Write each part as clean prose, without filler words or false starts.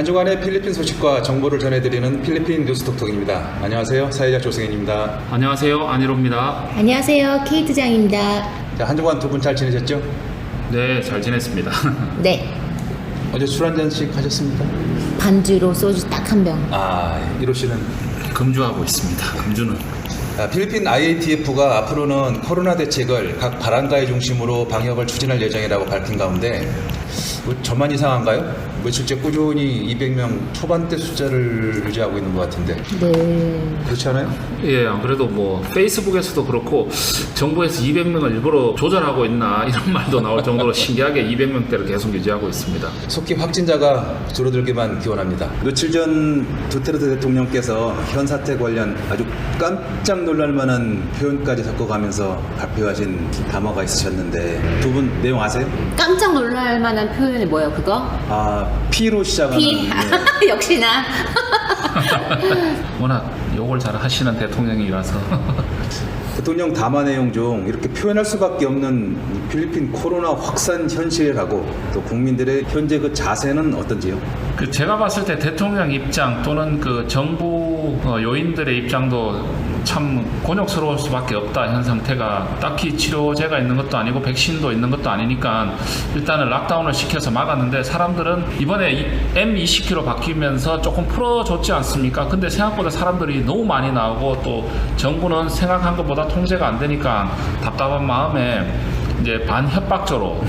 한 주간의 필리핀 소식과 정보를 전해드리는 필리핀 뉴스톡톡입니다. 안녕하세요. 사회자 조승현입니다. 안녕하세요. 안일호입니다. 안녕하세요. 케이트장입니다. 자, 한 주간 두 분 잘 지내셨죠? 네, 잘 지냈습니다. 네. 어제 술 한 잔씩 하셨습니까? 반주로 소주 딱 한 병. 이로 씨는? 금주하고 있습니다. 금주는. 필리핀 IATF가 앞으로는 코로나 대책을 각 바람가의 중심으로 방역을 추진할 예정이라고 밝힌 가운데 저만 이상한가요? 며칠째 꾸준히 200명 초반대 숫자를 유지하고 있는 것 같은데 네. 그렇지 않아요? 예, 안 그래도 뭐 페이스북에서도 그렇고 정부에서 200명을 일부러 조절하고 있나 이런 말도 나올 정도로 신기하게 200명대를 계속 유지하고 있습니다. 속히 확진자가 줄어들기만 기원합니다. 며칠 전 두테르테 대통령께서 현 사태 관련 아주 깜짝 놀랄 만한 표현까지 섞어가면서 발표하신 담화가 있으셨는데 두 분 내용 아세요? 깜짝 놀랄 만한 표현이 뭐예요, 그거? P로 시작하는 피. 네. 역시나. 워낙 욕을 잘 하시는 대통령이라서. 대통령 담화 내용 중 이렇게 표현할 수밖에 없는 필리핀 코로나 확산 현실이라고 또 국민들의 현재 그 자세는 어떤지요? 제가 봤을 때 대통령 입장 또는 그 정부 요인들의 입장도 참 곤욕스러울 수밖에 없다. 현 상태가 딱히 치료제가 있는 것도 아니고 백신도 있는 것도 아니니까 일단은 락다운을 시켜서 막았는데 사람들은 이번에 M20k로 바뀌면서 조금 풀어줬지 않습니까? 근데 생각보다 사람들이 너무 많이 나오고 또 정부는 생각한 것보다 통제가 안 되니까 답답한 마음에 이제 반협박조로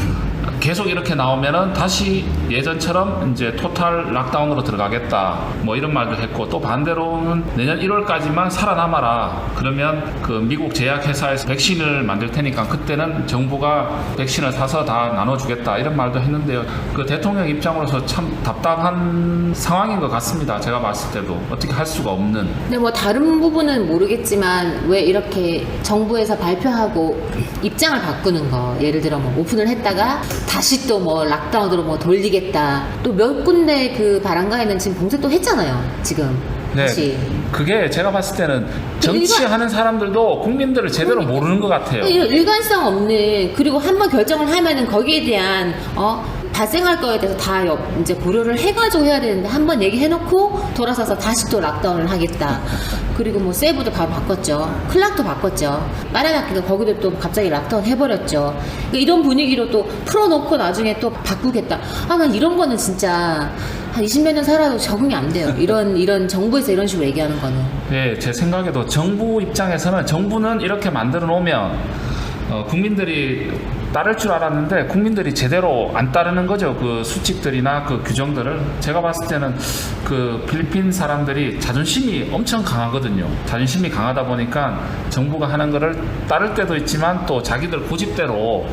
계속 이렇게 나오면은 다시 예전처럼 이제 토탈 락다운으로 들어가겠다 뭐 이런 말도 했고 또 반대로는 내년 1월까지만 살아남아라 그러면 그 미국 제약회사에서 백신을 만들 테니까 그때는 정부가 백신을 사서 다 나눠주겠다 이런 말도 했는데요. 그 대통령 입장으로서 참 답답한 상황인 것 같습니다. 제가 봤을 때도 어떻게 할 수가 없는. 근데 뭐 다른 부분은 모르겠지만 왜 이렇게 정부에서 발표하고 입장을 바꾸는 거, 예를 들어 뭐 오픈을 했다가 다시 또 뭐 락다운으로 뭐 돌리겠다. 또 몇 군데 그 바람가에는 지금 봉쇄 또 했잖아요. 지금. 네, 다시. 그게 제가 봤을 때는 정치하는 사람들도 국민들을 제대로 모르는 것 같아요. 일관성 없는, 그리고 한번 결정을 하면은 거기에 대한 발생할 거에 대해서 다 이제 고려를 해가지고 해야 되는데 한번 얘기해놓고 돌아서서 다시 또 락다운을 하겠다. 그리고 뭐 세부도 바로 바꿨죠. 클락도 바꿨죠. 빠르게 거기도 또 갑자기 락다운 해버렸죠. 그러니까 이런 분위기로 또 풀어놓고 나중에 또 바꾸겠다. 난 이런 거는 진짜 한 20몇 년 살아도 적응이 안 돼요. 이런 정부에서 이런 식으로 얘기하는 거는. 네, 제 생각에도 정부 입장에서는 정부는 이렇게 만들어 놓으면 국민들이 따를 줄 알았는데 국민들이 제대로 안 따르는 거죠. 그 수칙들이나 그 규정들을. 제가 봤을 때는 그 필리핀 사람들이 자존심이 엄청 강하거든요. 자존심이 강하다 보니까 정부가 하는 거를 따를 때도 있지만 또 자기들 고집대로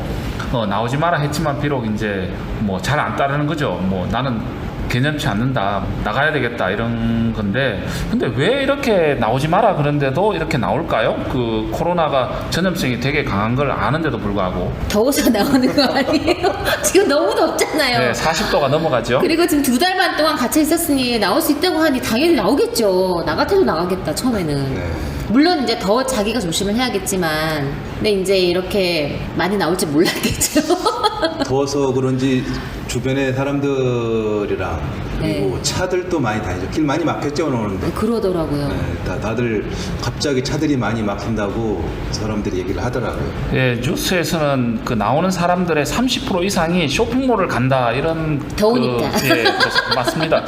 나오지 마라 했지만 비록 이제 뭐 잘 안 따르는 거죠. 뭐 나는 개념치 않는다, 나가야 되겠다 이런 건데 근데 왜 이렇게 나오지 마라 그런데도 이렇게 나올까요? 그 코로나가 전염성이 되게 강한 걸 아는데도 불구하고. 더워서 나오는 거 아니에요? 지금 너무 덥잖아요. 네, 40도가 넘어가죠. 그리고 지금 2달 반 동안 갇혀 있었으니 나올 수 있다고 하니 당연히 나오겠죠. 나 같아도 나가겠다 처음에는. 네. 물론 이제 더 자기가 조심을 해야겠지만, 근데 이제 이렇게 많이 나올 줄 몰랐겠죠. 더워서 그런지 주변에 사람들이랑 그리고 네. 차들도 많이 다니죠. 길 많이 막혔죠 오는데. 그러더라고요. 네, 다들 갑자기 차들이 많이 막힌다고 사람들이 얘기를 하더라고요. 예, 뉴스에서는 그 나오는 사람들의 30% 이상이 쇼핑몰을 간다 이런 더우니까. 맞습니다.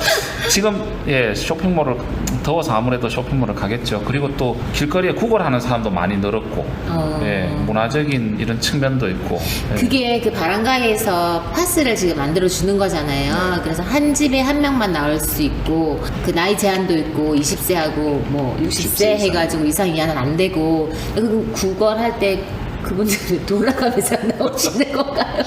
지금 쇼핑몰을 더워서 아무래도 쇼핑몰을 가겠죠. 그리고 또 길거리에 구걸하는 사람도 많이 늘었고, 문화적인 이런 측면도 있고. 그게 그 바람가에서 파스를 지금 만들어 주는 거잖아요. 그래서 한 집에 한 명만 나올 수 있고, 그 나이 제한도 있고 20세하고 뭐 60세 해가지고 이상 이하는 안 되고. 그 구걸할 때 그분들 돌아가면서 나오시는 건가요?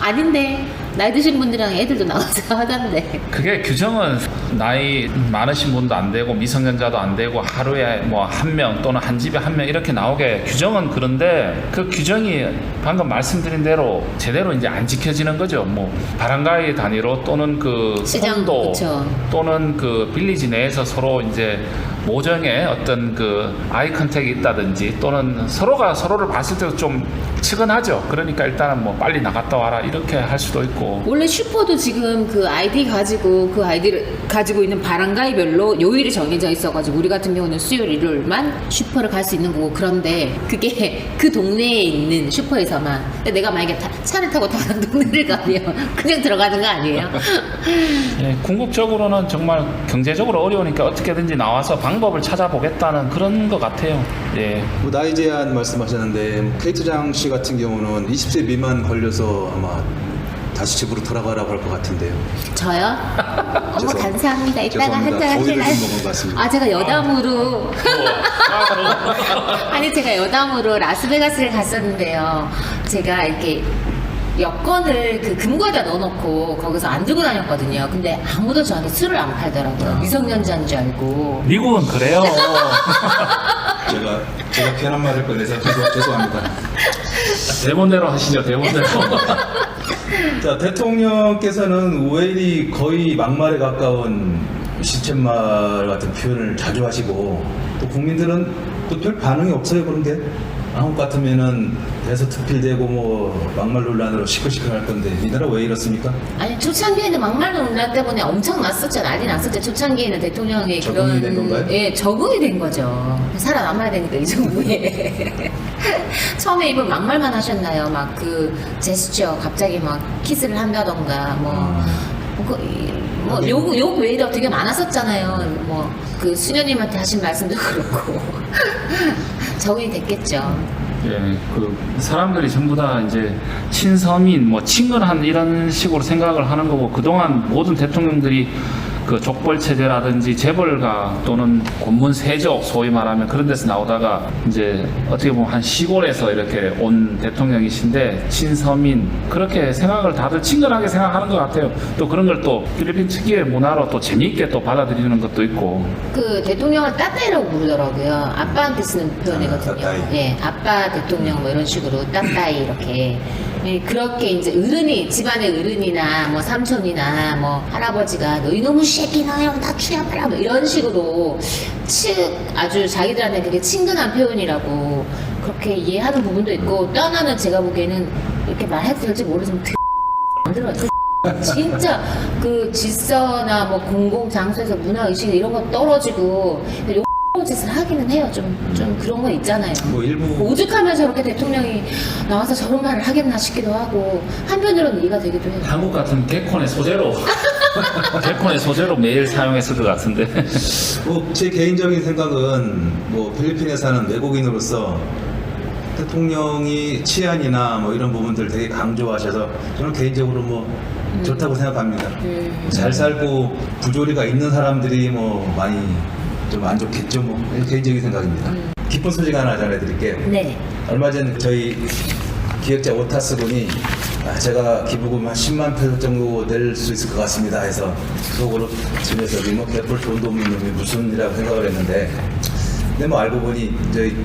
아닌데 나이 드신 분들이랑 애들도 나와서 하던데. 그게 규정은 나이 많으신 분도 안 되고 미성년자도 안 되고 하루에 뭐 한 명 또는 한 집에 한 명 이렇게 나오게 규정은 그런데 그 규정이 방금 말씀드린 대로 제대로 이제 안 지켜지는 거죠. 뭐 바람가이 단위로 또는 그 시장, 콘도 그쵸. 또는 그 빌리지 내에서 서로 이제 모정에 어떤 그 아이 컨택이 있다든지 또는 서로가 서로를 봤을 때도 좀 측은하죠. 그러니까 일단은 뭐 빨리 나갔다 와라 이렇게 할 수도 있고 있고. 원래 슈퍼도 지금 그 아이디 가지고 그 아이디를 가지고 있는 바람가이별로 요일이 정해져 있어가지고 우리 같은 경우는 수요일 일요일만 슈퍼를 갈 수 있는 거고 그런데 그게 그 동네에 있는 슈퍼에서만 근데 내가 만약에 차를 타고 다른 동네를 가면 그냥 들어가는 거 아니에요? 예, 궁극적으로는 정말 경제적으로 어려우니까 어떻게든지 나와서 방법을 찾아보겠다는 그런 것 같아요. 예. 뭐 나이 제한 말씀하셨는데 케이트장 씨 같은 경우는 20세 미만 걸려서 아마 다시 집으로 돌아가라고 할 것 같은데요. 저요? 어머 감사합니다. 이따가 죄송합니다. 한잔 오이를 하시나? 좀 먹은 것 같습니다. 아 제가 여담으로 아니 제가 여담으로 라스베가스를 갔었는데요. 제가 이렇게 여권을 그 금고에다 넣어놓고 거기서 안 들고 다녔거든요. 근데 아무도 저한테 술을 안 팔더라고요. 미성년자인 줄 알고. 미국은 그래요. 제가 괜한 말을 꺼내서 죄송합니다. 대본대로 하시죠. 대본대로. 자, 대통령께서는 웨일이 거의 막말에 가까운 시쳇말 같은 표현을 자주 하시고 또 국민들은 또 별 반응이 없어요. 그런 게 한국 같으면은 대서특필되고 뭐 막말 논란으로 시끌시끌할 건데 이 나라 왜 이렇습니까? 아니 초창기에는 막말 논란 때문에 엄청 났었죠. 난리 났었죠. 초창기에는 대통령의 적응이 그런 된 건가요? 예 적응이 된 거죠. 살아남아야 되니까 이 정부에 처음에 이분 막말만 하셨나요? 막 그 제스처 갑자기 막 키스를 한다던가 욕 외에도 되게 많았었잖아요. 뭐 그 수녀님한테 하신 말씀도 그렇고 적응이 됐겠죠. 예, 그 사람들이 전부 다 이제 친서민, 뭐 친근한 이런 식으로 생각을 하는 거고 그동안 모든 대통령들이 그 족벌 체제라든지 재벌가 또는 권문 세족 소위 말하면 그런 데서 나오다가 이제 어떻게 보면 한 시골에서 이렇게 온 대통령이신데 친서민 그렇게 생각을 다들 친근하게 생각하는 것 같아요. 또 그런 걸 또 필리핀 특유의 문화로 또 재미있게 또 받아들이는 것도 있고. 그 대통령을 따따이라고 부르더라고요. 아빠한테 쓰는 표현이거든요. 따따이. 예, 아빠 대통령 뭐 이런 식으로 따따이 이렇게. 예, 그렇게 이제 어른이 집안의 어른이나 뭐 삼촌이나 뭐 할아버지가 너 이놈의 새끼 너 이러면 나 취업하라 뭐 이런 식으로 아주 자기들한테 되게 친근한 표현이라고 그렇게 이해하는 부분도 있고 또 하나는 제가 보기에는 이렇게 말해도 될지 모르지만 안 들어요. 진짜 그 질서나 뭐 공공 장소에서 문화 의식 이런 거 떨어지고 욕 짓을 하기는 해요. 좀 그런 거 있잖아요. 뭐 일부 오죽하면 저렇게 대통령이 나와서 저런 말을 하겠나 싶기도 하고 한편으로는 이해가 되기도 해요. 한국 같은 개콘의 소재로 개콘의 소재로 매일 사용했을 것 같은데. 뭐 제 개인적인 생각은 뭐 필리핀에 사는 외국인으로서 대통령이 치안이나 뭐 이런 부분들 되게 강조하셔서 저는 개인적으로 뭐 좋다고 생각합니다. 잘 살고 부조리가 있는 사람들이 뭐 많이 좀 안 좋겠죠. 뭐 개인적인 생각입니다. 기쁜 소식 하나 전해드릴게요. 네. 얼마 전 저희 기획자 오타스 군이 제가 기부금 한 10만 페소 정도 낼 수 있을 것 같습니다 해서 속으로 집에서 뭐 개뿔 돈도 없는 놈이 무슨 일이라고 생각을 했는데 근데 뭐 알고 보니 저희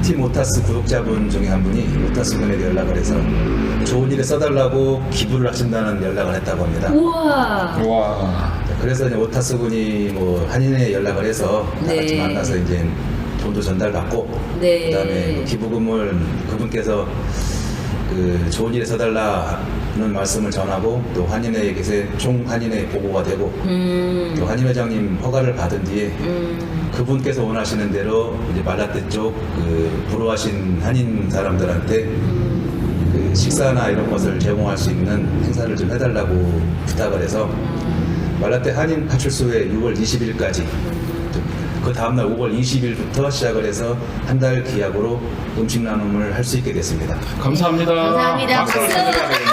팀 오타스 구독자분 중에 한 분이 오타스 군에게 연락을 해서 좋은 일에 써달라고 기부를 하신다는 연락을 했다고 합니다. 우와. 와. 그래서 이제 오타스 군이 뭐 한인에 연락을 해서 다 같이 네. 만나서 이제 돈도 전달받고 네. 그다음에 그 기부금을 그분께서 그 좋은 일에 써달라는 말씀을 전하고 또 한인회에게 총 한인회 보고가 되고 또 한인 회장님 허가를 받은 뒤에 그분께서 원하시는 대로 이제 말라떼 쪽 그 불우하신 한인 사람들한테 그 식사나 이런 것을 제공할 수 있는 행사를 좀 해달라고 부탁을 해서 말라떼 한인 파출소에 6월 20일까지 그 다음날 5월 20일부터 시작을 해서 한 달 기약으로 음식 나눔을 할 수 있게 됐습니다. 감사합니다. 감사합니다. 박수를 박수. 쳐드려야 되겠네.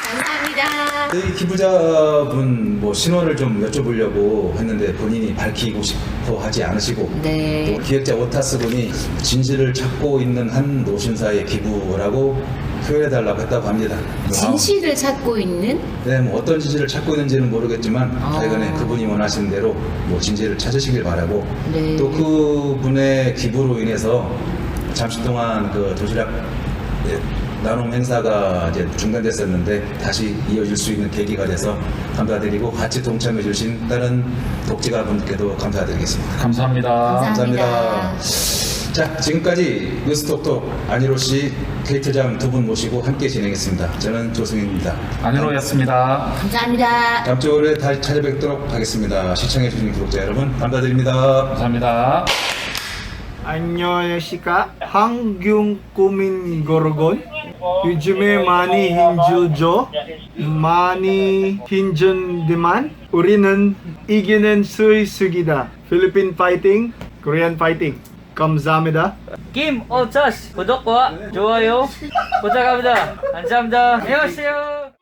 감사합니다. 저희 기부자분 뭐 신원을 좀 여쭤보려고 했는데 본인이 밝히고 싶어 하지 않으시고 네. 또 기획자 오타스 분이 진실을 찾고 있는 한 노신사에 기부라고 표현해달라고 했다고 합니다. 진실을 찾고 있는 네, 뭐 어떤 진실을 찾고 있는지는 모르겠지만 아. 하여간에 그분이 원하시는 대로 뭐 진실을 찾으시길 바라고 네. 또 그분의 기부로 인해서 잠시 동안 그 도시락 나눔 행사가 이제 중단됐었는데 다시 이어질 수 있는 계기가 돼서 감사드리고 같이 동참해 주신 다른 독재가 분들께도 감사드리겠습니다. 감사합니다. 감사합니다. 자, 지금까지 뉴스톡톡 안희로 씨, 케이트장 두 분 모시고 함께 진행했습니다. 저는 조승입니다. 안희로였습니다. 감사합니다. 다음 주에 다시 찾아뵙도록 하겠습니다. 시청해주신 구독자 여러분 감사드립니다. 감사합니다. 안녕하십니까? 한국 국민 여러분, 요즘에 많이 힘들죠? 많이 힘든데만 우리는 이기는 수 있습니다. 필리핀 파이팅, 코리안 파이팅. 감사합니다. 김 어차스 구독과 좋아요 부탁합니다. 감사합니다. 안녕하세요.